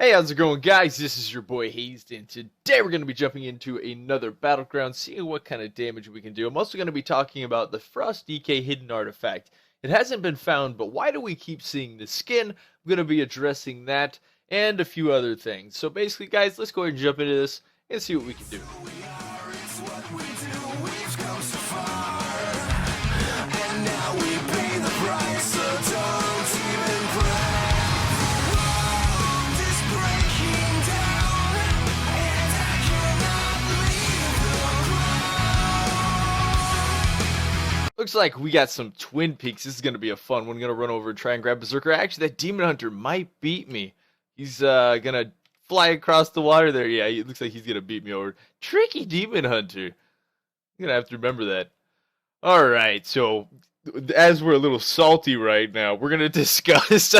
Hey, how's it going, guys? This is your boy Hazzed, and today we're going to be jumping into another Battleground, seeing what kind of damage we can do. I'm also going to be talking about the Frost DK hidden artifact. It hasn't been found, but why do we keep seeing the skin? I'm going to be addressing that and a few other things. So basically, guys, let's go ahead and jump into this and see what we can do. Looks like we got some Twin Peaks. This is going to be a fun one. I'm going to run over and try and grab Berserker. Actually, that Demon Hunter might beat me. He's going to fly across the water there. Yeah, it looks like he's going to beat me over. Tricky Demon Hunter. I'm going to have to remember that. Alright, so as we're a little salty right now, we're going to discuss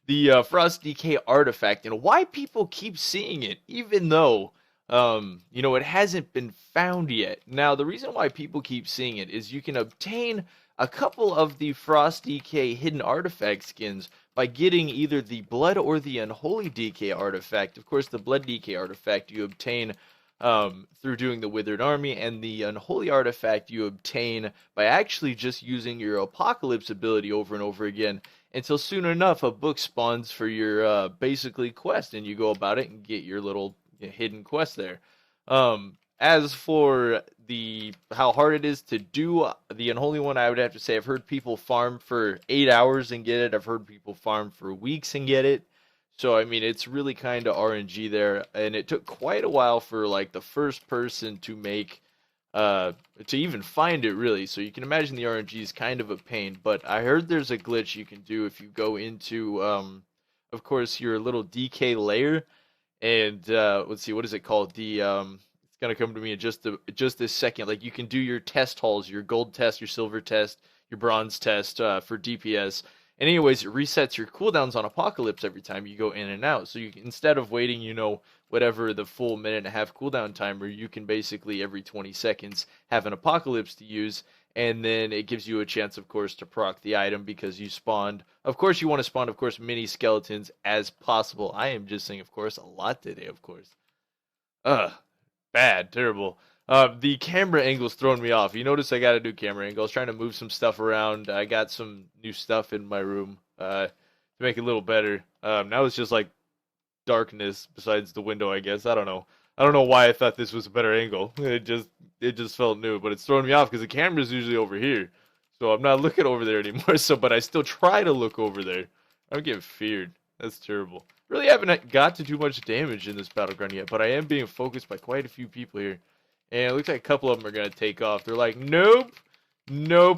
the Frost DK artifact and why people keep seeing it, even though it hasn't been found yet. Now, the reason why people keep seeing it is you can obtain a couple of the Frost DK hidden artifact skins by getting either the Blood or the Unholy DK artifact. Of course, the Blood DK artifact you obtain through doing the Withered Army, and the Unholy artifact you obtain by actually just using your Apocalypse ability over and over again until soon enough a book spawns for your basically quest, and you go about it and get your little hidden quest there. As for the how hard it is to do the Unholy one, I would have to say I've heard people farm for 8 hours and get it. I've heard people farm for weeks and get it. So I mean, it's really kind of RNG there, and it took quite a while for like the first person to make to even find it really. So you can imagine the RNG is kind of a pain. But I heard there's a glitch you can do if you go into of course your little DK layer. And let's see, what is it called? It's gonna come to me in just this second. Like you can do your test halls, your gold test, your silver test, your bronze test for DPS. And anyways, it resets your cooldowns on Apocalypse every time you go in and out. So you can, instead of waiting, whatever the full minute and a half cooldown timer, you can basically every 20 seconds have an Apocalypse to use. And then it gives you a chance, of course, to proc the item because you spawned. Of course, you want to spawn, of course, many skeletons as possible. I am just saying, of course, a lot today, of course. Bad, terrible. The camera angle's throwing me off. You notice I got a new camera angle. I was trying to move some stuff around. I got some new stuff in my room to make it a little better. Now it's just like darkness besides the window, I guess. I don't know. I don't know why I thought this was a better angle. It just felt new, but it's throwing me off because the camera's usually over here. So I'm not looking over there anymore. But I still try to look over there. I'm getting feared. That's terrible. Really haven't got to do much damage in this Battleground yet, but I am being focused by quite a few people here. And it looks like a couple of them are going to take off. They're like, nope,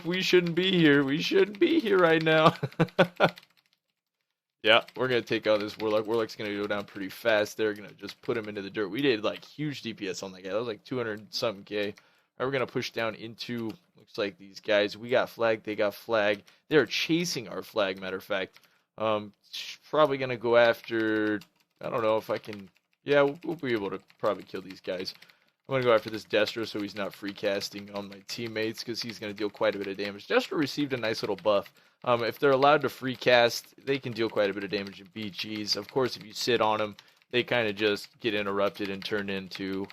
we shouldn't be here. We shouldn't be here right now. Yeah, we're going to take out this Warlock. Warlock's going to go down pretty fast. They're going to just put him into the dirt. We did, like, huge DPS on that guy. That was, like, 200-something K. All right, we're going to push down into, looks like these guys. We got flag. They got flag. They're chasing our flag, matter of fact. Probably going to go after, I don't know if I can, yeah, we'll be able to probably kill these guys. I'm going to go after this Destro so he's not free casting on my teammates because he's going to deal quite a bit of damage. Destro received a nice little buff. If they're allowed to free cast, they can deal quite a bit of damage in BGs. Of course, if you sit on them, they kind of just get interrupted and turn into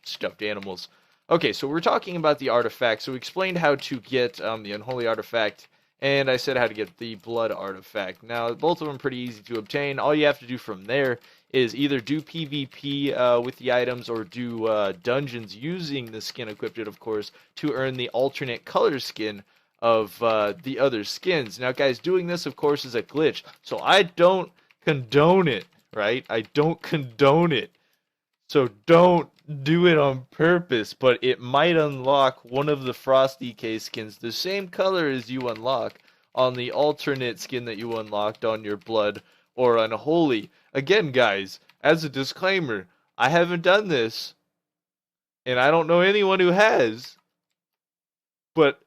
stuffed animals. Okay, so we're talking about the artifact. So we explained how to get the Unholy artifact, and I said how to get the Blood artifact. Now, both of them are pretty easy to obtain. All you have to do from there is either do PvP with the items or do dungeons using the skin equipped, of course, to earn the alternate color skin of the other skins. Now, guys, doing this, of course, is a glitch, so I don't condone it, right? I don't condone it, so don't do it on purpose, but it might unlock one of the Frost DK skins, the same color as you unlock on the alternate skin that you unlocked on your Blood or Unholy. Again, guys, as a disclaimer, I haven't done this, and I don't know anyone who has, but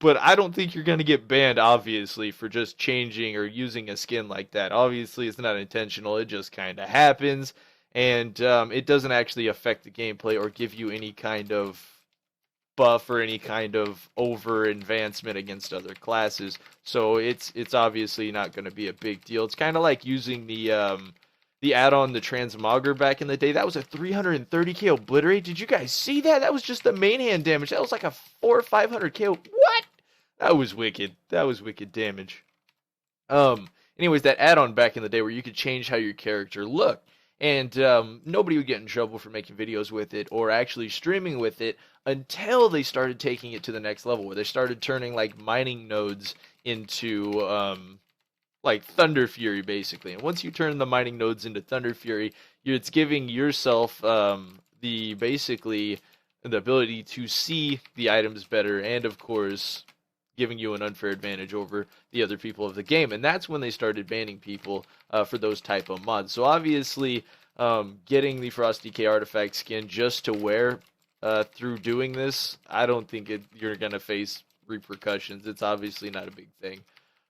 I don't think you're going to get banned, obviously, for just changing or using a skin like that. Obviously, it's not intentional. It just kind of happens. And it doesn't actually affect the gameplay or give you any kind of buff or any kind of over-advancement against other classes. So it's obviously not going to be a big deal. It's kind of like using the the add-on, the Transmogger back in the day, that was a 330k obliterate. Did you guys see that? That was just the main hand damage. That was like a 400 or 500k. What? That was wicked. That was wicked damage. Anyways, that add-on back in the day where you could change how your character looked. And nobody would get in trouble for making videos with it or actually streaming with it until they started taking it to the next level, where they started turning like mining nodes into like Thunder Fury, basically. And once you turn the mining nodes into Thunder Fury, it's giving yourself the basically the ability to see the items better, and of course giving you an unfair advantage over the other people of the game. And that's when they started banning people for those type of mods. So obviously getting the Frost DK artifact skin just to wear through doing this, I don't think you're gonna face repercussions. It's obviously not a big thing.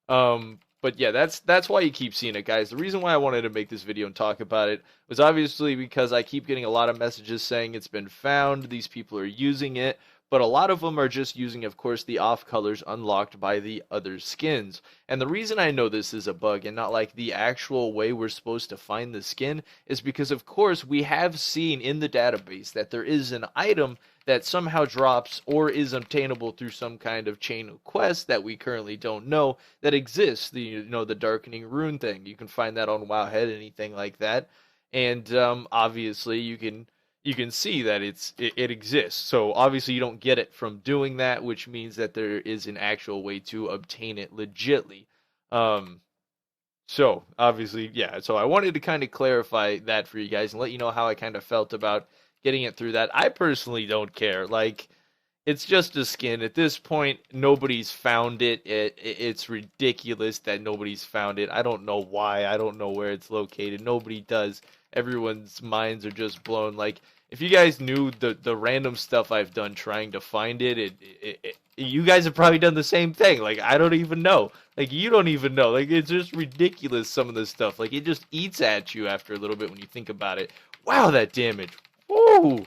But yeah, that's why you keep seeing it, guys. The reason why I wanted to make this video and talk about it was obviously because I keep getting a lot of messages saying it's been found, these people are using it, but a lot of them are just using, of course, the off colors unlocked by the other skins. And the reason I know this is a bug and not like the actual way we're supposed to find the skin is because, of course, we have seen in the database that there is an item that somehow drops or is obtainable through some kind of chain of quests that we currently don't know that exists. The the darkening rune thing. You can find that on Wowhead, anything like that. And obviously you can see that it exists. So obviously you don't get it from doing that, which means that there is an actual way to obtain it legitly. So obviously, yeah. So I wanted to kind of clarify that for you guys and let you know how I kind of felt about getting it through that. I personally don't care. Like, it's just a skin. At this point, nobody's found it. It's ridiculous that nobody's found it. I don't know why. I don't know where it's located. Nobody does. Everyone's minds are just blown. Like, if you guys knew the random stuff I've done trying to find it, you guys have probably done the same thing. Like, I don't even know. Like, you don't even know. Like, it's just ridiculous, some of this stuff. Like, it just eats at you after a little bit when you think about it. Wow, that damage. Whoa,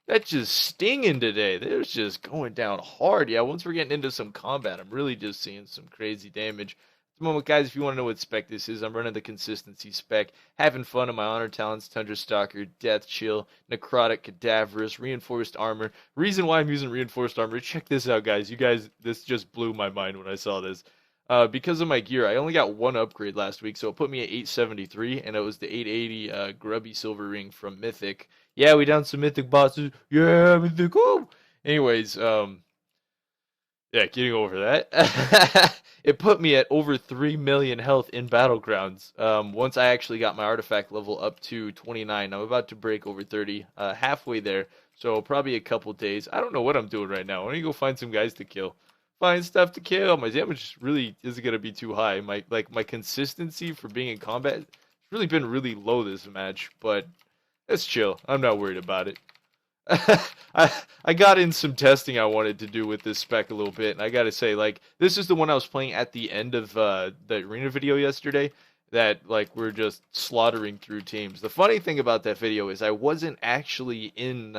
that's just stinging today. They're just going down hard. Yeah, once we're getting into some combat, I'm really just seeing some crazy damage. At the moment, guys, if you want to know what spec this is, I'm running the consistency spec, having fun on my honor talents, Tundra Stalker, Death Chill, Necrotic, Cadaverous, Reinforced Armor. Reason why I'm using Reinforced Armor, check this out, guys. This just blew my mind when I saw this. Because of my gear, I only got one upgrade last week, so it put me at 873, and it was the 880 Grubby Silver Ring from Mythic. Yeah, we down some Mythic bosses. Yeah, Mythic. Woo! Anyways, yeah, getting over that. It put me at over 3 million health in Battlegrounds. Once I actually got my artifact level up to 29, I'm about to break over 30, halfway there. So probably a couple days. I don't know what I'm doing right now. I want to go find some guys to kill. Find stuff to kill. My damage really isn't gonna be too high. My consistency for being in combat has really been really low this match, but it's chill. I'm not worried about it. I got in some testing I wanted to do with this spec a little bit, and I gotta say, like, this is the one I was playing at the end of the arena video yesterday. That like we're just slaughtering through teams. The funny thing about that video is I wasn't actually in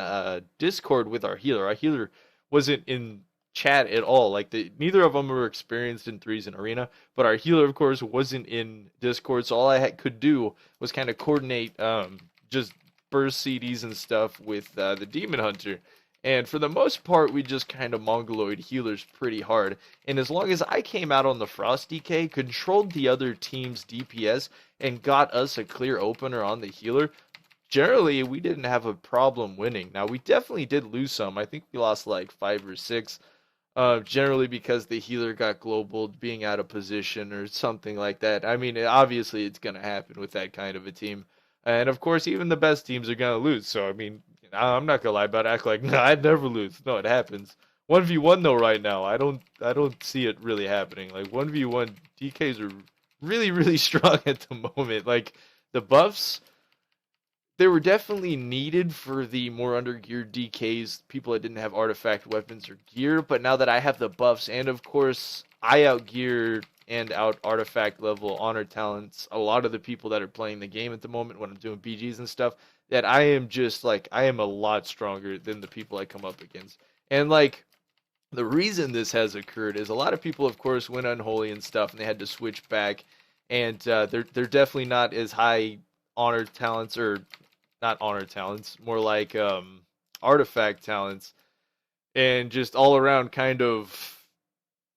Discord with our healer. Our healer wasn't in chat at all. Like neither of them were experienced in threes in arena, but our healer, of course, wasn't in Discord. So all I could do was kind of coordinate just burst CDs and stuff with the Demon Hunter. And for the most part, we just kind of mongoloid healers pretty hard. And as long as I came out on the Frost DK, controlled the other team's DPS, and got us a clear opener on the healer, generally we didn't have a problem winning. Now, we definitely did lose some. I think we lost like 5 or 6. Generally because the healer got global, being out of position or something like that. I mean, obviously it's going to happen with that kind of a team. And of course, even the best teams are going to lose. So, I mean, I'm not going to lie about it, act like, nah, I'd never lose. No, it happens. 1v1 though right now, I don't see it really happening. Like 1v1, DKs are really, really strong at the moment. Like the buffs, they were definitely needed for the more undergeared DKs, people that didn't have artifact weapons or gear, but now that I have the buffs, and of course, I outgear and out artifact level honor talents a lot of the people that are playing the game at the moment when I'm doing BGs and stuff, that I am just like, I am a lot stronger than the people I come up against. And like, the reason this has occurred is a lot of people, of course, went unholy and stuff, and they had to switch back, and they're definitely not as high honor talents, or not honor talents, more like artifact talents, and just all around kind of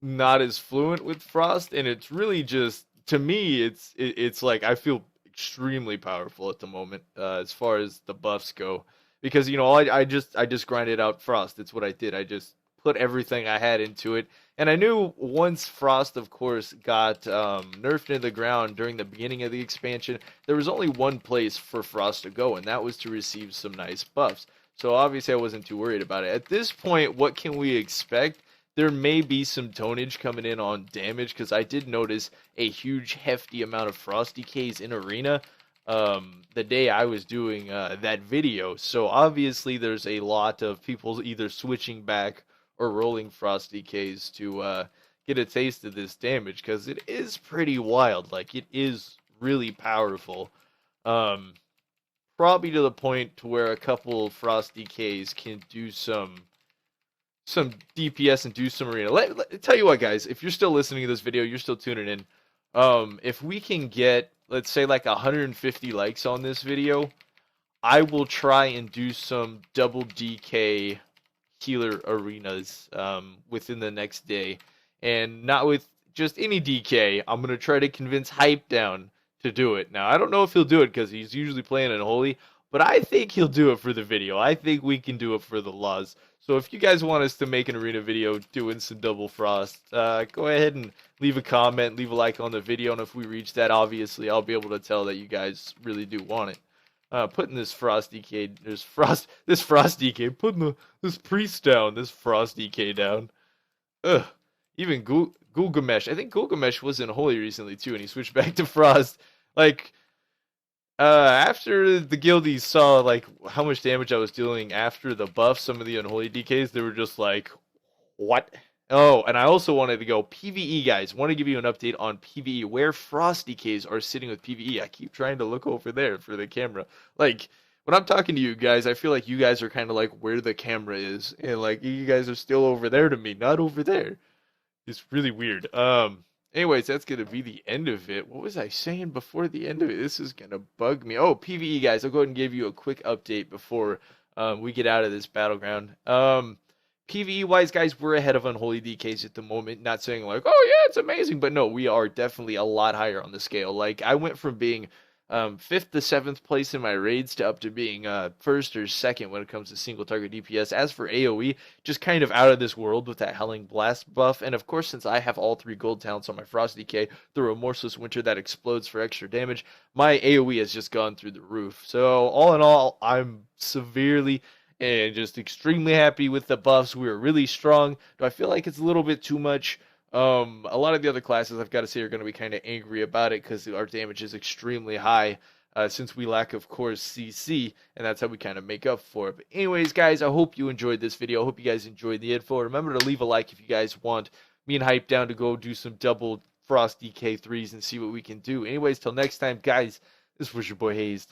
not as fluent with Frost. And it's really just, to me, it's like I feel extremely powerful at the moment as far as the buffs go, because I just grinded out Frost. It's what I did. I just put everything I had into it, and I knew once Frost, of course, got nerfed into the ground during the beginning of the expansion, there was only one place for Frost to go, and that was to receive some nice buffs. So obviously I wasn't too worried about it. At this point, what can we expect? There may be some tonnage coming in on damage, because I did notice a huge, hefty amount of Frost DKs in Arena the day I was doing that video. So obviously there's a lot of people either switching back or rolling Frost DKs to get a taste of this damage, because it is pretty wild. Like, it is really powerful. Probably to the point to where a couple Frost DKs can do some DPS and do some arena. Tell you what, guys, if you're still listening to this video, you're still tuning in. If we can get, let's say, like 150 likes on this video, I will try and do some double DK healer arenas within the next day, and not with just any DK. I'm gonna try to convince Hype Down to do it. Now, I don't know if he'll do it because he's usually playing in Holy, but I think he'll do it for the video. I think we can do it for the laws. So if you guys want us to make an arena video doing some double Frost, go ahead and leave a comment, leave a like on the video, and if we reach that, obviously, I'll be able to tell that you guys really do want it. Putting this Frost DK, this Frost DK, putting this priest down, this Frost DK down. Ugh. Even Gulgamesh. I think Gulgamesh was in Holy recently too, and he switched back to Frost. Like, after the guildies saw like how much damage I was dealing after the buff, some of the unholy DKs, they were just like, what? Oh, and I also wanted to go PvE, guys. Want to give you an update on PvE, where Frost DKs are sitting with PvE. I keep trying to look over there for the camera. Like, when I'm talking to you guys, I feel like you guys are kind of like where the camera is, and like you guys are still over there to me, not over there. It's really weird. Anyways, that's gonna be the end of it. What was I saying before the end of it? This is gonna bug me. Oh, PvE, guys. I'll go ahead and give you a quick update before we get out of this battleground. PvE wise, guys, we're ahead of Unholy DKs at the moment. Not saying like, oh yeah, it's amazing, but no, we are definitely a lot higher on the scale. Like, I went from being 5th to 7th place in my raids to up to being 1st or 2nd when it comes to single target DPS. As for AoE, just kind of out of this world with that Howling Blast buff. And of course, since I have all 3 gold talents on my Frost DK, the Remorseless Winter that explodes for extra damage, my AoE has just gone through the roof. So all in all, I'm severely and just extremely happy with the buffs. We are really strong. Do I feel like it's a little bit too much? A lot of the other classes, I've got to say, are going to be kind of angry about it because our damage is extremely high since we lack, of course, CC, and that's how we kind of make up for it. But anyways, guys, I hope you enjoyed this video. I hope you guys enjoyed the info. Remember to leave a like if you guys want me and Hype Down to go do some double Frost DK 3s and see what we can do. Anyways, till next time, guys, this was your boy Hazzed.